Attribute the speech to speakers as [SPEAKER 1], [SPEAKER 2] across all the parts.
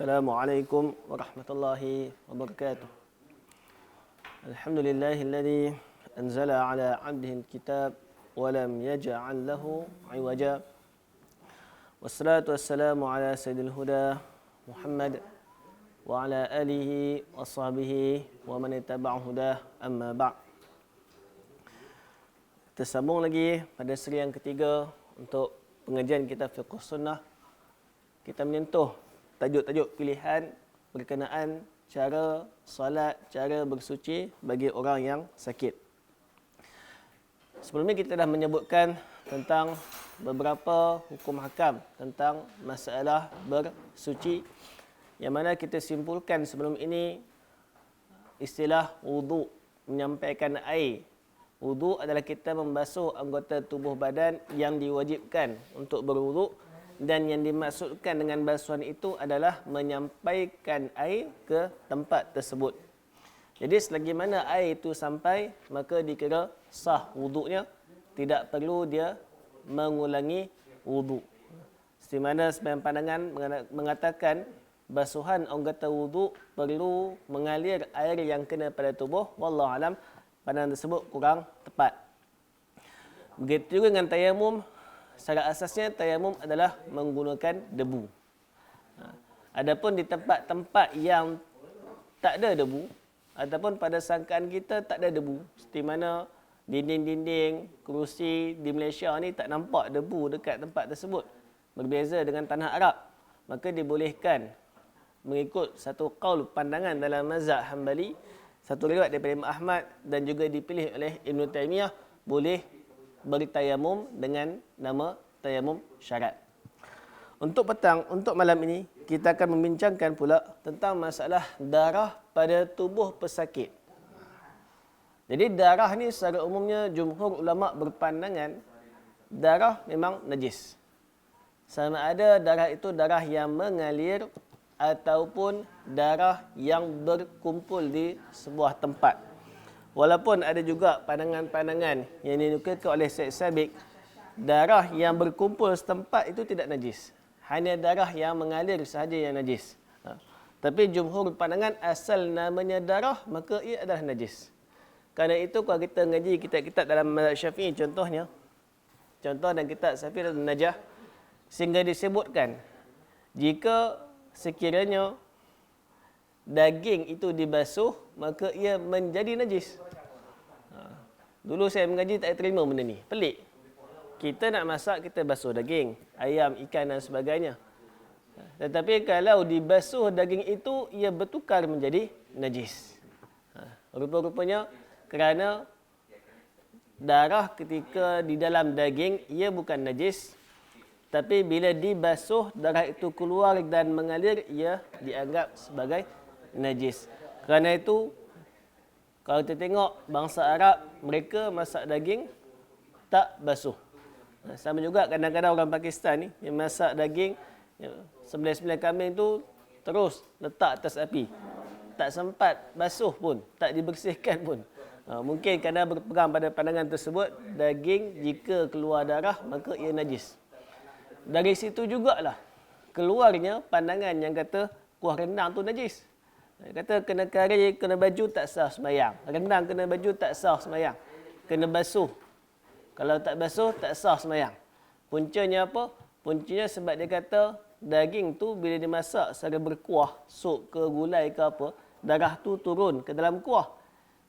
[SPEAKER 1] Assalamualaikum warahmatullahi wabarakatuh. Alhamdulillahilladzi anzala ala 'abdihi al-kitab wa lam yaj'al lahu 'iwaja. Wassalatu wassalamu ala sayyidil huda Muhammad wa ala alihi wa sahbihi wa man ittaba'a hudah, amma ba'. Kita sambung lagi pada seri yang ketiga untuk pengajian kita fiqh sunnah. Kita menyentuh tajuk-tajuk pilihan berkenaan cara solat, cara bersuci bagi orang yang sakit. Sebelum ini kita dah menyebutkan tentang beberapa hukum hakam tentang masalah bersuci, yang mana kita simpulkan sebelum ini istilah wudu, menyampaikan air. Wudu adalah kita membasuh anggota tubuh badan yang diwajibkan untuk berwudu, dan yang dimaksudkan dengan basuhan itu adalah menyampaikan air ke tempat tersebut. Jadi selagi mana air itu sampai, maka dikira sah wudunya, tidak perlu dia mengulangi wudu. Seperti mana sebahagian pandangan mengatakan basuhan anggota wudu perlu mengalir air yang kena pada tubuh. Wallahu alam, pandangan tersebut kurang tepat. Begitu juga dengan tayamum. Secara asasnya tayamum adalah menggunakan debu. Adapun di tempat-tempat yang tak ada debu, ataupun pada sangkaan kita tak ada debu, seperti mana dinding-dinding, kerusi di Malaysia ni tak nampak debu dekat tempat tersebut, berbeza dengan tanah Arab, maka dibolehkan mengikut satu qaul pandangan dalam mazhab Hanbali, satu riwayat daripada Imam Ahmad dan juga dipilih oleh Ibn Taymiyah, boleh bertayamum dengan nama tayamum syarat. Untuk malam ini, kita akan membincangkan pula tentang masalah darah pada tubuh pesakit. Jadi darah ni secara umumnya jumhur ulama berpandangan darah memang najis. Sama ada darah itu darah yang mengalir ataupun darah yang berkumpul di sebuah tempat. Walaupun ada juga pandangan-pandangan yang dinukilkan oleh Syekh Sabiq, darah yang berkumpul setempat itu tidak najis. Hanya darah yang mengalir sahaja yang najis. Tapi jumhur pandangan asal namanya darah, maka ia adalah najis. Kerana itu kalau kita mengaji kitab-kitab dalam mazhab Syafi'i contohnya, contoh dan kitab Safir Najah, sehingga disebutkan jika sekiranya daging itu dibasuh, maka ia menjadi najis. Dulu saya mengaji tak terima benda ni. Pelik. Kita nak masak, kita basuh daging, ayam, ikan dan sebagainya. Tetapi kalau dibasuh daging itu, ia bertukar menjadi najis. Rupa-rupanya kerana darah ketika di dalam daging, ia bukan najis. Tapi bila dibasuh, darah itu keluar dan mengalir, ia dianggap sebagai najis. Kerana itu, kalau kita tengok bangsa Arab, mereka masak daging tak basuh. Sama juga kadang-kadang orang Pakistan ni yang masak daging, sembelih-sembelih kambing tu terus letak atas api. Tak sempat basuh pun, tak dibersihkan pun. Mungkin kerana berpegang pada pandangan tersebut, daging jika keluar darah maka ia najis. Dari situ jugalah keluarnya pandangan yang kata kuah rendang tu najis. Kata kena kari, kena baju tak sah sembahyang. Rendang kena baju tak sah sembahyang. Kena basuh. Kalau tak basuh, tak sah sembahyang. Puncanya apa? Puncanya sebab dia kata daging tu bila dimasak secara berkuah, sup ke gulai ke apa, darah tu turun ke dalam kuah.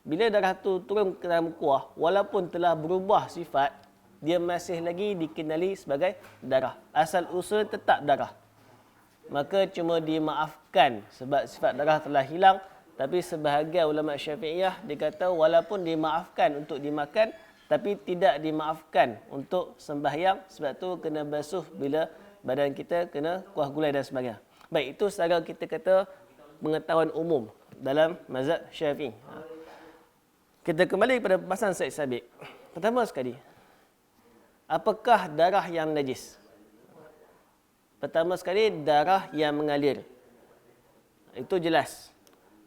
[SPEAKER 1] Bila darah tu turun ke dalam kuah, walaupun telah berubah sifat, dia masih lagi dikenali sebagai darah. Asal usul tetap darah. Maka cuma dimaafkan sebab sifat darah telah hilang. Tapi sebahagian ulama Syafi'iyah dikata walaupun dimaafkan untuk dimakan, tapi tidak dimaafkan untuk sembahyang. Sebab tu kena basuh bila badan kita kena kuah gulai dan sebagainya. Baik, itu secara kita kata pengetahuan umum dalam mazhab Syafi'i. Kita kembali kepada pembahasan Syekh Sabiq. Pertama sekali, apakah darah yang najis? Pertama sekali, darah yang mengalir. Itu jelas.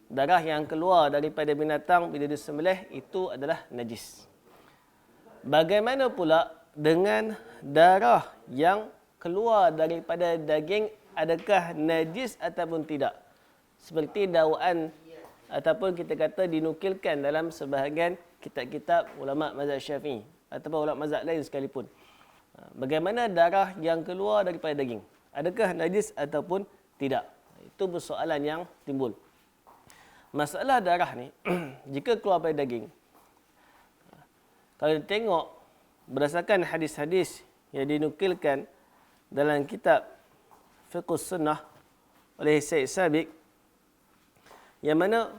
[SPEAKER 1] Darah yang keluar daripada binatang bila disembelih itu adalah najis. Bagaimana pula dengan darah yang keluar daripada daging adakah najis ataupun tidak. Seperti dakwaan ataupun kita kata dinukilkan dalam sebahagian kitab-kitab ulama mazhab Syafi'i ataupun ulama mazhab lain sekalipun. Bagaimana darah yang keluar daripada daging? Adakah najis ataupun tidak? Itu persoalan yang timbul. Masalah darah ni, jika keluar daripada daging, kalau tengok berdasarkan hadis-hadis yang dinukilkan dalam kitab Fiqh Sunnah oleh Syekh Sabiq, yang mana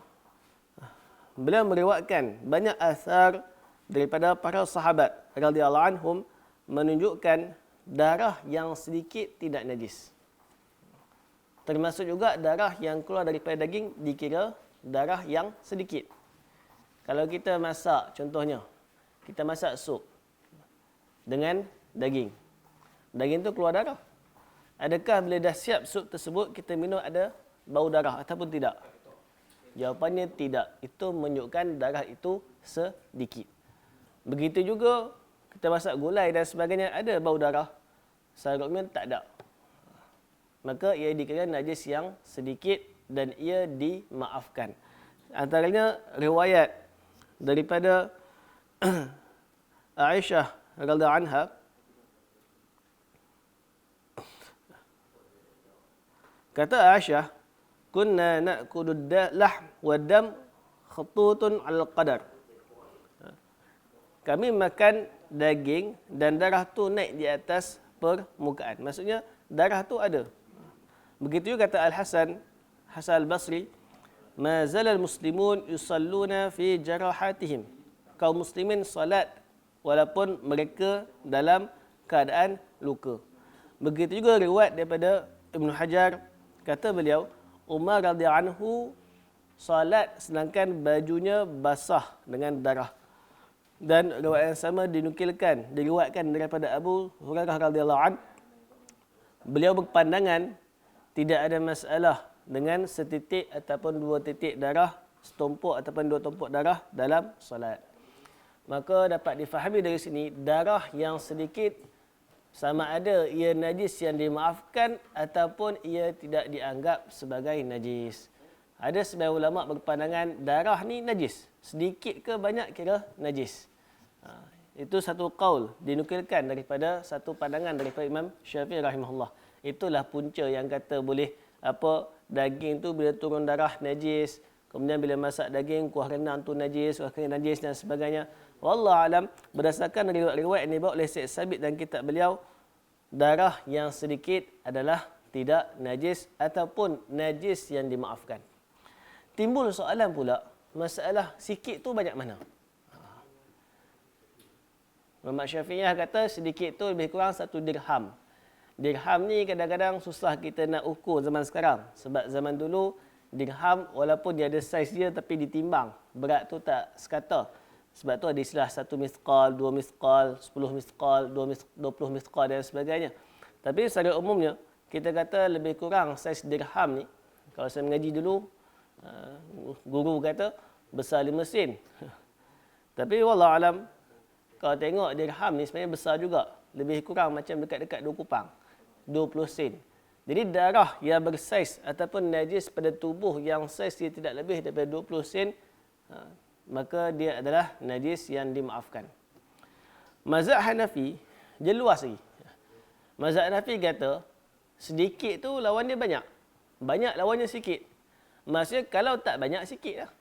[SPEAKER 1] beliau meriwayatkan banyak asar daripada para sahabat radhiyallahu anhum menunjukkan darah yang sedikit tidak najis. Termasuk juga darah yang keluar daripada daging dikira darah yang sedikit. Kalau kita masak, contohnya, kita masak sup dengan daging. Daging tu keluar darah. Adakah bila dah siap sup tersebut, kita minum ada bau darah ataupun tidak? Jawapannya tidak. Itu menunjukkan darah itu sedikit. Begitu juga kita masak gulai dan sebagainya, ada bau darah. Seharusnya tak ada. Maka ia dikira najis yang sedikit dan ia dimaafkan. Antaranya riwayat daripada Aisyah radhiyallahu anha, kata Aisyah, kunna na'kulu lahm wa dam khututun al-qadar. Kami makan daging dan darah tu naik di atas permukaan. Maksudnya darah tu ada. Begitu juga kata Al-Hasan Al-Basri, ma zalal muslimun yusalluna fi jarahatihim. Kaum muslimin salat walaupun mereka dalam keadaan luka. Begitu juga riwayat daripada Ibn Hajar, kata beliau, Umar radhiyallahu anhu salat sedangkan bajunya basah dengan darah. Dan riwayat yang sama diriwayatkan daripada Abu Hurairah radhiyallahu anhu, beliau berpandangan tidak ada masalah dengan setitik ataupun dua titik darah, setumpuk ataupun dua tumpuk darah dalam solat. Maka dapat difahami dari sini, darah yang sedikit sama ada ia najis yang dimaafkan ataupun ia tidak dianggap sebagai najis. Ada sebagian ulama berpandangan darah ni najis. Sedikit ke banyak kira najis. Itu satu qaul dinukilkan daripada satu pandangan daripada Imam Syafi'i rahimahullah. Itulah punca yang kata boleh daging tu bila turun darah najis, kemudian bila masak daging kuah renang tu najis, kuah kering najis dan sebagainya. Wallahu alam, berdasarkan riwayat-riwayat yang dibawa oleh Syekh Sabit dan kitab beliau, darah yang sedikit adalah tidak najis ataupun najis yang dimaafkan. Timbul soalan pula, masalah sikit tu banyak mana? Muhammad Syafi'iyah kata sedikit tu lebih kurang 1 dirham. Dirham ni kadang-kadang susah kita nak ukur zaman sekarang. Sebab zaman dulu dirham walaupun dia ada saiz dia tapi ditimbang. Berat tu tak sekata. Sebab tu ada istilah 1 misqal, 2 misqal, 10 misqal, 20 misqal dan sebagainya. Tapi secara umumnya kita kata lebih kurang saiz dirham ni. Kalau saya mengaji dulu, guru kata besar 5 sen. Tapi wallahualam, kalau tengok dirham ni sebenarnya besar juga. Lebih kurang macam dekat-dekat 2 kupang. 20 sen. Jadi darah yang bersaiz ataupun najis pada tubuh yang saiz dia tidak lebih daripada 20 sen, maka dia adalah najis yang dimaafkan. Mazhab Hanafi, dia luas lagi. Mazhab Hanafi kata, sedikit tu lawan dia banyak. Banyak lawannya sikit. Maksudnya kalau tak banyak, sikit lah.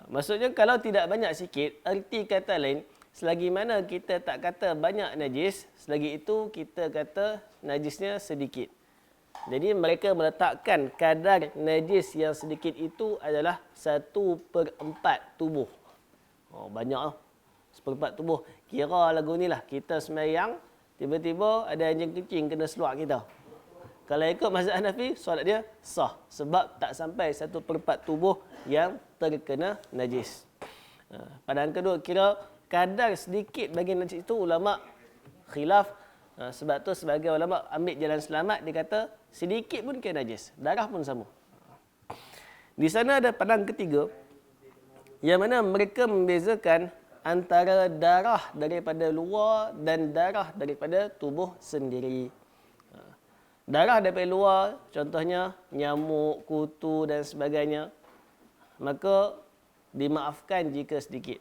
[SPEAKER 1] Maksudnya kalau tidak banyak sikit, erti kata lain, selagi mana kita tak kata banyak najis, selagi itu kita kata najisnya sedikit. Jadi mereka meletakkan kadar najis yang sedikit itu adalah 1/4 tubuh. Oh, banyak lah. 1/4 tubuh. Kira lagu ni lah, kita sembahyang, tiba-tiba ada anjing kucing kena seluar kita. Kalau ikut mazhab Hanafi, solat dia sah. Sebab tak sampai 1/4 tubuh yang terkena najis. Pandangan kedua, kira kadar sedikit bagi najis itu ulama khilaf. Sebab tu sebagai ulama ambil jalan selamat, dia kata sedikit pun kena najis, darah pun sama. Di sana ada pandangan ketiga yang mana mereka membezakan antara darah daripada luar dan darah daripada tubuh sendiri. darah daripada luar, contohnya nyamuk, kutu dan sebagainya, maka dimaafkan jika sedikit.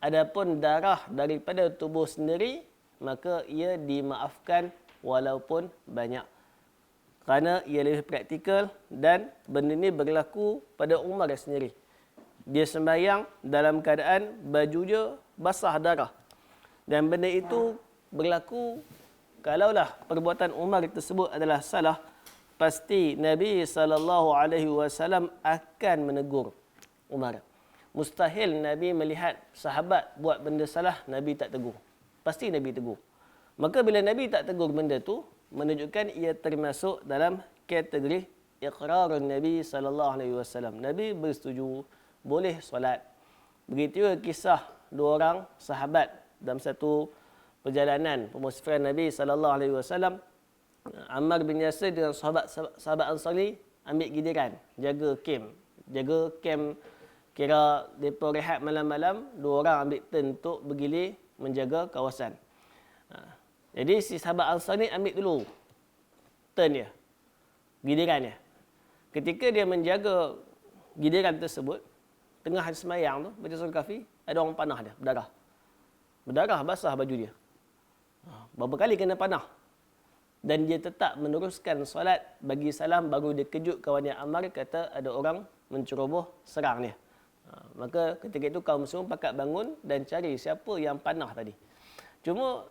[SPEAKER 1] Adapun darah daripada tubuh sendiri, maka ia dimaafkan walaupun banyak. Kerana ia lebih praktikal dan benda ini berlaku pada Umar sendiri. Dia sembahyang dalam keadaan bajunya basah darah. Dan benda itu berlaku kalaulah perbuatan Umar tersebut adalah salah, pasti Nabi SAW akan menegur Umar. Mustahil Nabi melihat sahabat buat benda salah, Nabi tak tegur. Pasti Nabi tegur. Maka bila Nabi tak tegur benda tu, menunjukkan ia termasuk dalam kategori iqrarun Nabi SAW. Nabi bersetuju boleh solat. Begitu juga kisah dua orang sahabat dalam satu perjalanan pemusafir Nabi SAW. Ammar bin Yasir dengan sahabat Ansari ambil giliran jaga kem. Kira mereka rehat malam-malam, dua orang ambil turn untuk bergilir menjaga kawasan. Jadi si sahabat Ansar ni ambil dulu turn dia, giliran dia. Ketika dia menjaga giliran tersebut, tengah semayang tu, baca surah Kahfi, ada orang panah dia, berdarah. Berdarah basah baju dia. Berapa kali kena panah. Dan dia tetap meneruskan solat, bagi salam, baru dia kejut kawannya Ammar, kata ada orang menceroboh serang dia. Maka ketika itu kaum muslimin pakat bangun dan cari siapa yang panah tadi. Cuma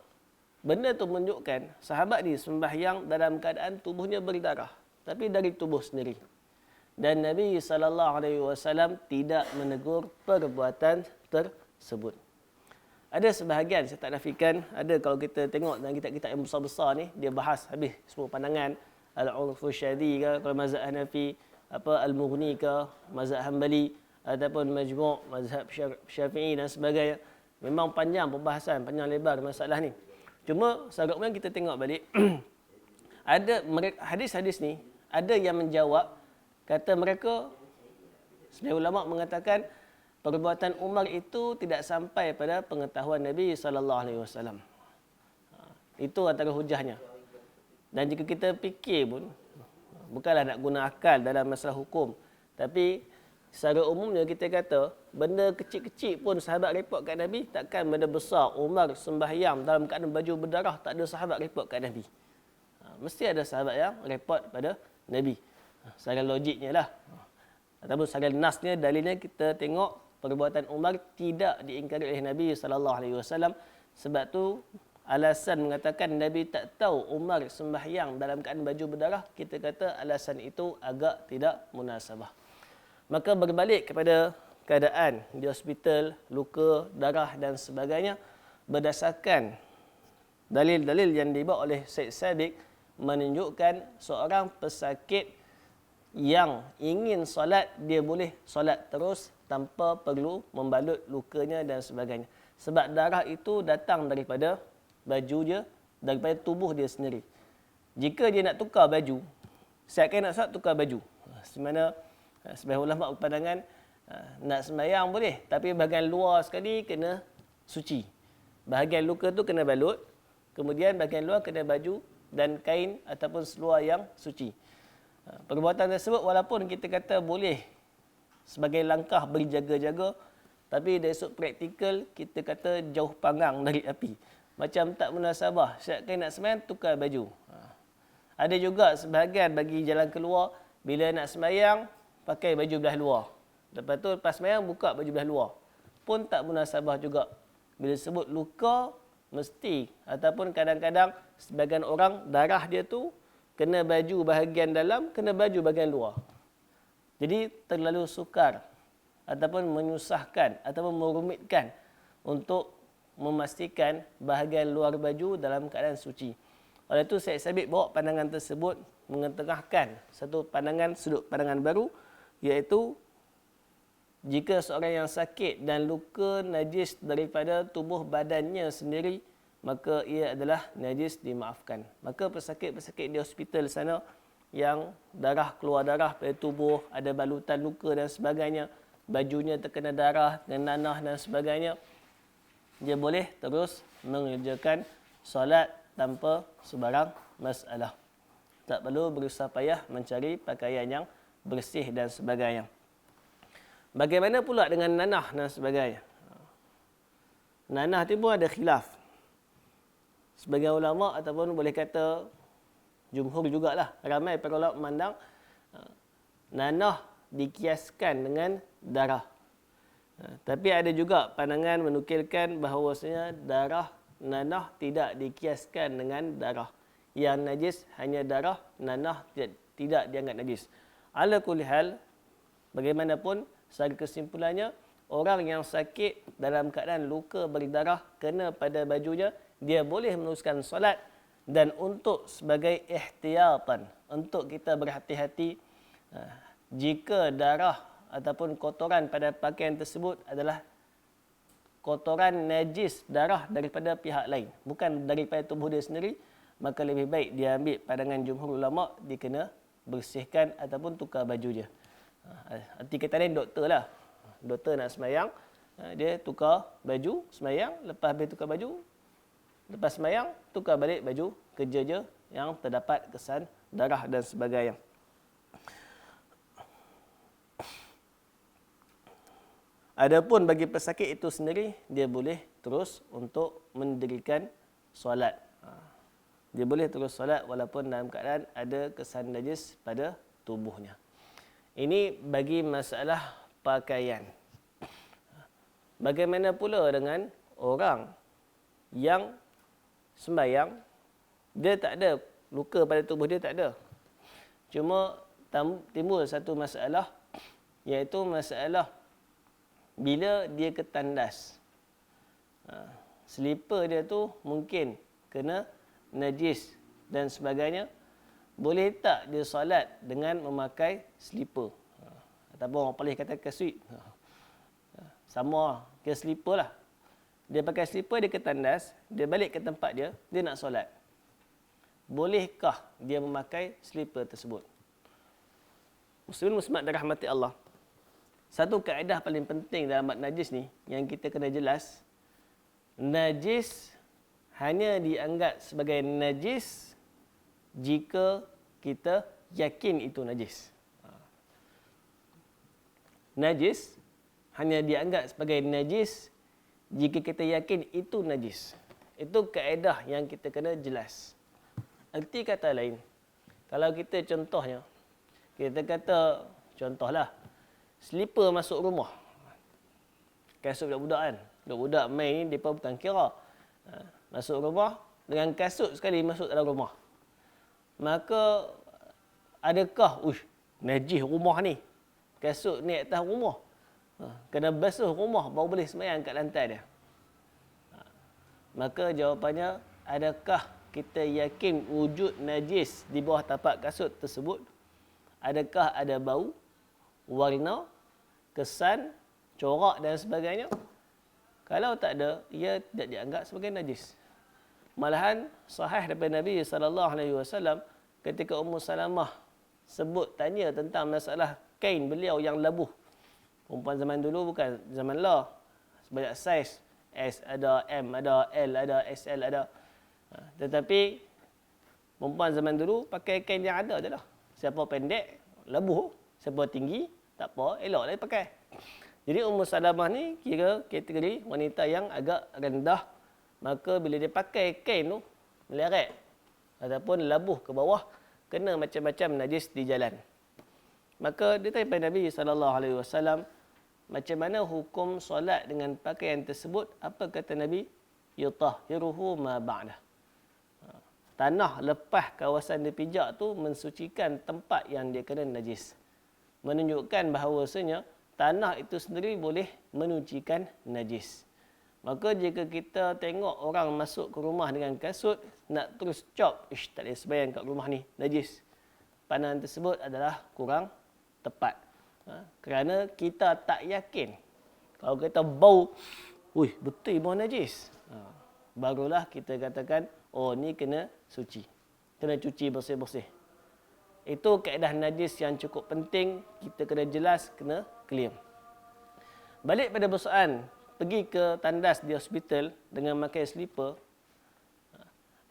[SPEAKER 1] benda tu menunjukkan sahabat ni sembahyang dalam keadaan tubuhnya berdarah, tapi dari tubuh sendiri. Dan Nabi SAW tidak menegur perbuatan tersebut. Ada sebahagian, saya tak nafikan, ada kalau kita tengok dalam kitab-kitab yang besar-besar ni, dia bahas habis semua pandangan. Al-Urfu Syadhi ke, kalau mazhab Hanafi, Al-Mughni ke, mazhab Hanbali, ataupun Majmu' mazhab Syafi'i dan sebagainya. Memang panjang pembahasan, panjang lebar masalah ni. Cuma secara umum kita tengok balik, ada hadis-hadis ni, ada yang menjawab, kata mereka, sebagian ulama mengatakan, perbuatan Umar itu tidak sampai pada pengetahuan Nabi SAW. Itu antara hujahnya. Dan jika kita fikir pun, bukanlah nak guna akal dalam masalah hukum, tapi secara umumnya kita kata, benda kecil-kecil pun sahabat report kat Nabi, takkan benda besar Umar sembahyang dalam keadaan baju berdarah, tak ada sahabat report kat Nabi. Mesti ada sahabat yang report pada Nabi. Secara logiknya lah. Ataupun secara nasnya, dalilnya kita tengok perbuatan Umar tidak diingkari oleh Nabi SAW. Sebab tu alasan mengatakan Nabi tak tahu Umar sembahyang dalam keadaan baju berdarah, kita kata alasan itu agak tidak munasabah. Maka berbalik kepada keadaan di hospital, luka, darah dan sebagainya, berdasarkan dalil-dalil yang dibawa oleh Syed Sabiq, menunjukkan seorang pesakit yang ingin solat, dia boleh solat terus tanpa perlu membalut lukanya dan sebagainya. Sebab darah itu datang daripada baju dia, daripada tubuh dia sendiri. Jika dia nak tukar baju, siapkan nak solat, tukar baju. Semana sebahagian ulama berpandangan nak sembahyang boleh, tapi bahagian luar sekali kena suci. Bahagian luka tu kena balut, kemudian bahagian luar kena baju dan kain ataupun seluar yang suci. Perbuatan tersebut walaupun kita kata boleh sebagai langkah berjaga-jaga, tapi dari sudut praktikal kita kata jauh panggang dari api. Macam tak munasabah, siapkan nak sembahyang, tukar baju. Ada juga sebahagian bagi jalan keluar, bila nak sembahyang pakai baju belah luar. Lepas tu lepas sembahyang buka baju belah luar. Pun tak munasabah juga. Bila sebut luka, mesti ataupun kadang-kadang sebagian orang darah dia tu kena baju bahagian dalam, kena baju bahagian luar. Jadi terlalu sukar ataupun menyusahkan ataupun merumitkan untuk memastikan bahagian luar baju dalam keadaan suci. Oleh itu Syed Sabiq bawa pandangan tersebut mengetengahkan satu pandangan, sudut pandangan baru, iaitu jika seorang yang sakit dan luka najis daripada tubuh badannya sendiri, maka ia adalah najis dimaafkan. Maka pesakit-pesakit di hospital sana yang darah, keluar darah pada tubuh, ada balutan luka dan sebagainya, bajunya terkena darah, terkena nanah dan sebagainya, dia boleh terus mengerjakan solat tanpa sebarang masalah. Tak perlu berusaha payah mencari pakaian yang bersih dan sebagainya. Bagaimana pula dengan nanah dan sebagainya? Nanah tu pun ada khilaf. Sebagian ulama ataupun boleh kata jumhur jugalah, ramai para ulama memandang nanah dikiaskan dengan darah. Tapi ada juga pandangan menukilkan bahawasanya darah nanah tidak dikiaskan dengan darah. Yang najis hanya darah, nanah tidak dianggap najis. Ala kulli hal, bagaimanapun, secara kesimpulannya, orang yang sakit dalam keadaan luka berdarah kena pada bajunya, dia boleh meneruskan solat. Dan untuk sebagai ihtiyatan, untuk kita berhati-hati, jika darah ataupun kotoran pada pakaian tersebut adalah kotoran najis darah daripada pihak lain, bukan daripada tubuh dia sendiri, maka lebih baik dia ambil pandangan jumhur ulama, dia kena bersihkan ataupun tukar baju dia. Arti kata lain doktor lah. Doktor nak semayang, dia tukar baju, semayang, lepas habis tukar baju, lepas semayang, tukar balik baju kerja je yang terdapat kesan darah dan sebagainya. Adapun bagi pesakit itu sendiri, dia boleh terus untuk mendirikan solat. Dia boleh terus solat walaupun dalam keadaan ada kesan najis pada tubuhnya. Ini bagi masalah pakaian. Bagaimana pula dengan orang yang sembahyang, dia tak ada luka pada tubuh dia, tak ada. Cuma timbul satu masalah, iaitu masalah bila dia ketandas. Selipar dia tu mungkin kena najis dan sebagainya. Boleh tak dia solat dengan memakai selipar? Ataupun orang paling kata kasut. Sama ke selipar lah. Dia pakai selipar, dia ketandas, dia balik ke tempat dia, dia nak solat. Bolehkah dia memakai selipar tersebut? Muslimin muslimat dirahmati Allah. Satu kaedah paling penting dalam bab najis ni, yang kita kena jelas, najis hanya dianggap sebagai najis jika kita yakin itu najis. Najis hanya dianggap sebagai najis jika kita yakin itu najis. Itu kaedah yang kita kena jelas. Arti kata lain, kalau kita contohnya, kita kata contohlah, selipar masuk rumah. Kasut budak-budak kan. Budak-budak main ni, mereka bukan kira. Masuk rumah, dengan kasut sekali masuk dalam rumah. Maka, adakah, najis rumah ni. Kasut ni atas rumah. Kena basuh rumah, baru boleh semayang kat lantai dia. Maka jawapannya, adakah kita yakin wujud najis di bawah tapak kasut tersebut? Adakah ada bau, warna, kesan, corak dan sebagainya? Kalau tak ada, ia tidak dianggap sebagai najis. Malahan sahih daripada Nabi SAW ketika Ummu Salamah sebut tanya tentang masalah kain beliau yang labuh. Perempuan zaman dulu bukan zaman lah. Sebanyak saiz. S ada, M ada, L ada, XL ada. Tetapi perempuan zaman dulu pakai kain yang ada je lah. Siapa pendek, labuh. Siapa tinggi, tak apa, elok lah pakai. Jadi Ummu Salamah ni kira kategori wanita yang agak rendah. Maka bila dia pakai kain tu, meleret ataupun labuh ke bawah, kena macam-macam najis di jalan. Maka dia tanya kepada Nabi SAW, macam mana hukum solat dengan pakaian tersebut? Apa kata Nabi? Yutahhiruhu ma ba'dah. Tanah lepas kawasan dia pijak tu mensucikan tempat yang dia kena najis. Menunjukkan bahawasanya tanah itu sendiri boleh menyucikan najis. Maka jika kita tengok orang masuk ke rumah dengan kasut, nak terus cop, tak boleh sembahyang kat rumah ni, najis. Pandangan tersebut adalah kurang tepat. Kerana kita tak yakin. Kalau kita bau, betul bau najis. Barulah kita katakan, oh ni kena suci. Kena cuci bersih-bersih. Itu kaedah najis yang cukup penting, kita kena jelas, kena clear. Balik pada persoalan, pergi ke tandas di hospital dengan memakai slipper.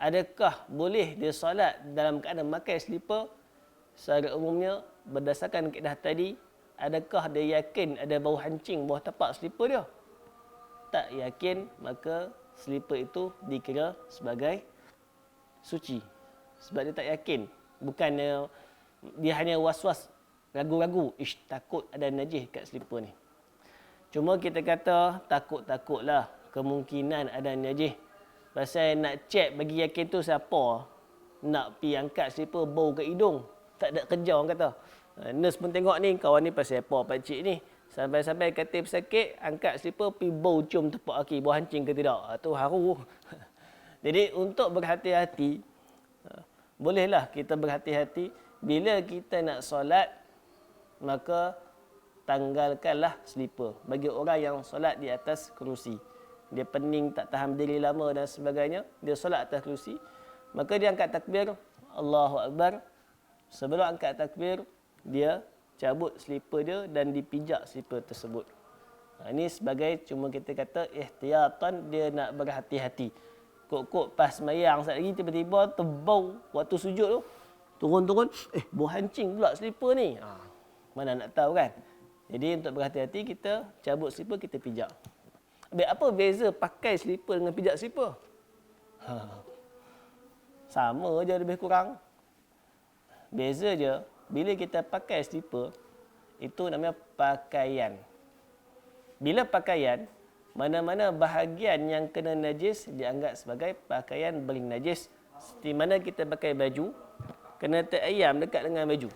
[SPEAKER 1] adakah boleh dia solat dalam keadaan memakai slipper? Secara umumnya, berdasarkan kaedah tadi, adakah dia yakin ada bau hancing bawah tapak slipper dia? Tak yakin, maka slipper itu dikira sebagai suci. Sebab dia tak yakin. Bukannya dia hanya was-was, ragu-ragu, takut ada najis kat slipper ni. Cuma kita kata takut-takutlah kemungkinan ada najis. Pasal nak cek bagi yakin tu siapa nak pi angkat slipper bau ke hidung. Tak ada kerja orang kata. Nurse pun tengok ni, kawan ni pasal apa pakcik ni. Sampai-sampai kata pesakit, angkat slipper pi bau cium tapak kaki, bau hancing ke tidak. Tu haru. Jadi untuk berhati-hati, bolehlah kita berhati-hati. Bila kita nak solat, maka tanggalkanlah slipper. Bagi orang yang solat di atas kerusi, dia pening, tak tahan berdiri lama dan sebagainya, dia solat atas kerusi, maka dia angkat takbir, Allahu Akbar. Sebelum angkat takbir, dia cabut slipper dia dan dipijak slipper tersebut. Ini sebagai cuma kita kata ihtiyatan, dia nak berhati-hati. Kok pas semayang sekejap lagi tiba-tiba terbau waktu sujud tu. Turun-turun, bau hancing pula slipper ni. Mana nak tahu kan? Jadi untuk berhati-hati, kita cabut slipper, kita pijak. Habis apa beza pakai slipper dengan pijak slipper? Sama je lebih kurang. Beza je, bila kita pakai slipper, itu namanya pakaian. Bila pakaian, mana-mana bahagian yang kena najis dianggap sebagai pakaian beling najis. Seperti mana kita pakai baju, kena tai ayam dekat dengan baju.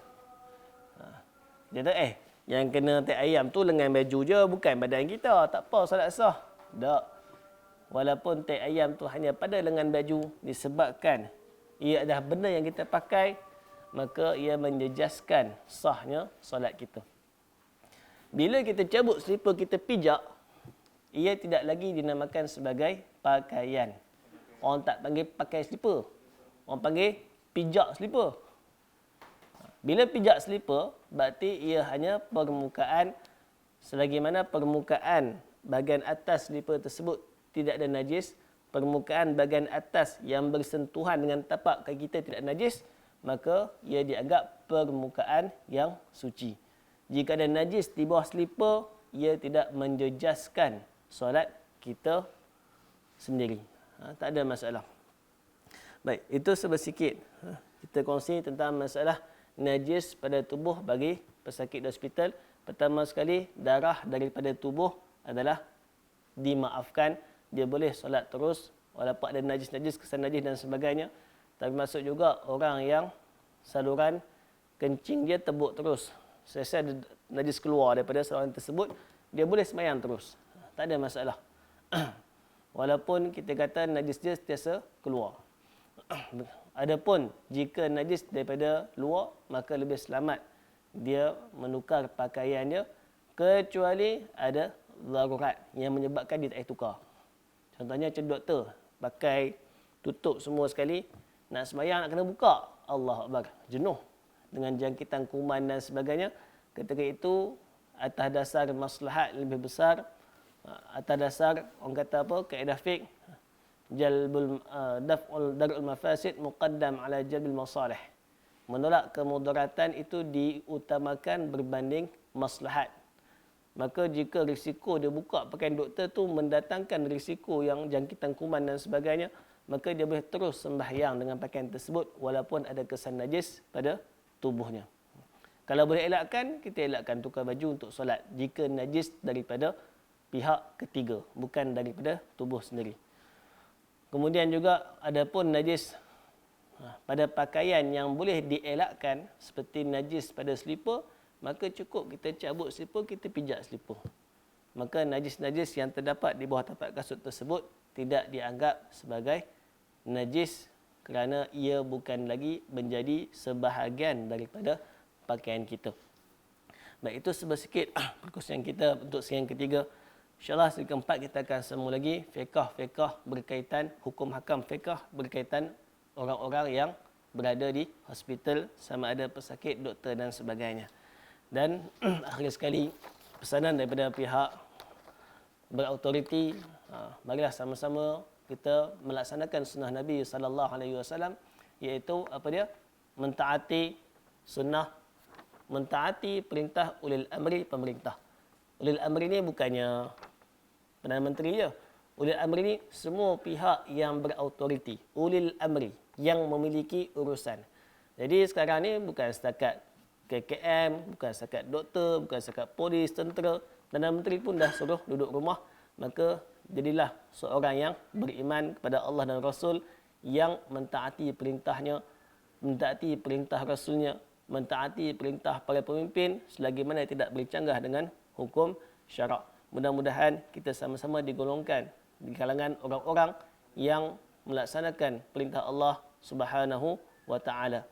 [SPEAKER 1] Dia kata, yang kena tai ayam tu lengan baju je, bukan badan kita. Tak apa, solat sah. Tak. Walaupun tai ayam tu hanya pada lengan baju, disebabkan ia adalah benda yang kita pakai, maka ia menjejaskan sahnya solat kita. Bila kita cabut slipper, kita pijak, ia tidak lagi dinamakan sebagai pakaian. Orang tak panggil pakai slipper. Orang panggil pijak slipper. Bila pijak slipper, berarti ia hanya permukaan, selagi mana permukaan bahagian atas slipper tersebut tidak ada najis, permukaan bahagian atas yang bersentuhan dengan tapak kaki kita tidak najis, maka ia dianggap permukaan yang suci. Jika ada najis di bawah slipper, ia tidak menjejaskan solat kita sendiri. Tak ada masalah. Baik, itu sebesikit. Kita kongsi tentang masalah najis pada tubuh bagi pesakit di hospital. Pertama sekali, darah daripada tubuh adalah dimaafkan. Dia boleh solat terus walaupun ada najis-najis, kesan najis dan sebagainya. Termasuk juga orang yang saluran kencing dia tebuk terus. Selesai najis keluar daripada saluran tersebut, dia boleh sembahyang terus. Tak ada masalah. Walaupun kita kata najis dia sentiasa keluar. Adapun jika najis daripada luar, maka lebih selamat dia menukar pakaiannya, kecuali ada darurat yang menyebabkan dia tak payah tukar. Contohnya macam doktor pakai tutup semua sekali, nak sembahyang nak kena buka, Allah Akbar, jenuh dengan jangkitan kuman dan sebagainya. Ketika itu atas dasar maslahat lebih besar, atas dasar orang kata apa, kaedah fiqh, jalbul daf'ul dar'ul mafasid muqaddam ala jalbil masalih. Menolak kemudaratan itu diutamakan berbanding maslahat. Maka jika risiko dia buka pakaian doktor tu mendatangkan risiko yang jangkitan kuman dan sebagainya, maka dia boleh terus sembahyang dengan pakaian tersebut walaupun ada kesan najis pada tubuhnya. Kalau boleh elakkan, kita elakkan tukar baju untuk solat jika najis daripada pihak ketiga, bukan daripada tubuh sendiri. Kemudian juga ada pun najis pada pakaian yang boleh dielakkan seperti najis pada slipper, maka cukup kita cabut slipper, kita pijak slipper. Maka najis-najis yang terdapat di bawah tapak kasut tersebut tidak dianggap sebagai najis kerana ia bukan lagi menjadi sebahagian daripada pakaian kita. Baik, itu sebesikit perkongsian kita untuk sesi yang ketiga. InsyaAllah sesi keempat kita akan sambung lagi fiqh berkaitan, hukum hakam fiqh berkaitan orang-orang yang berada di hospital, sama ada pesakit, doktor dan sebagainya. Dan akhir sekali, pesanan daripada pihak berautoriti, marilah sama-sama kita melaksanakan sunnah Nabi sallallahu alaihi wasallam, iaitu apa dia? Mentaati sunnah, mentaati perintah ulil amri pemerintah. Ulil amri ni bukannya Perdana Menteri je. Ulil amri ni semua pihak yang berautoriti. Ulil amri yang memiliki urusan. Jadi sekarang ni bukan setakat KKM, bukan setakat doktor, bukan setakat polis, tentera. Perdana Menteri pun dah suruh duduk rumah. Maka jadilah seorang yang beriman kepada Allah dan Rasul, yang mentaati perintahnya, mentaati perintah Rasulnya, mentaati perintah para pemimpin selagi mana tidak bercanggah dengan hukum syarak. Mudah-mudahan kita sama-sama digolongkan di kalangan orang-orang yang melaksanakan perintah Allah Subhanahu wa taala.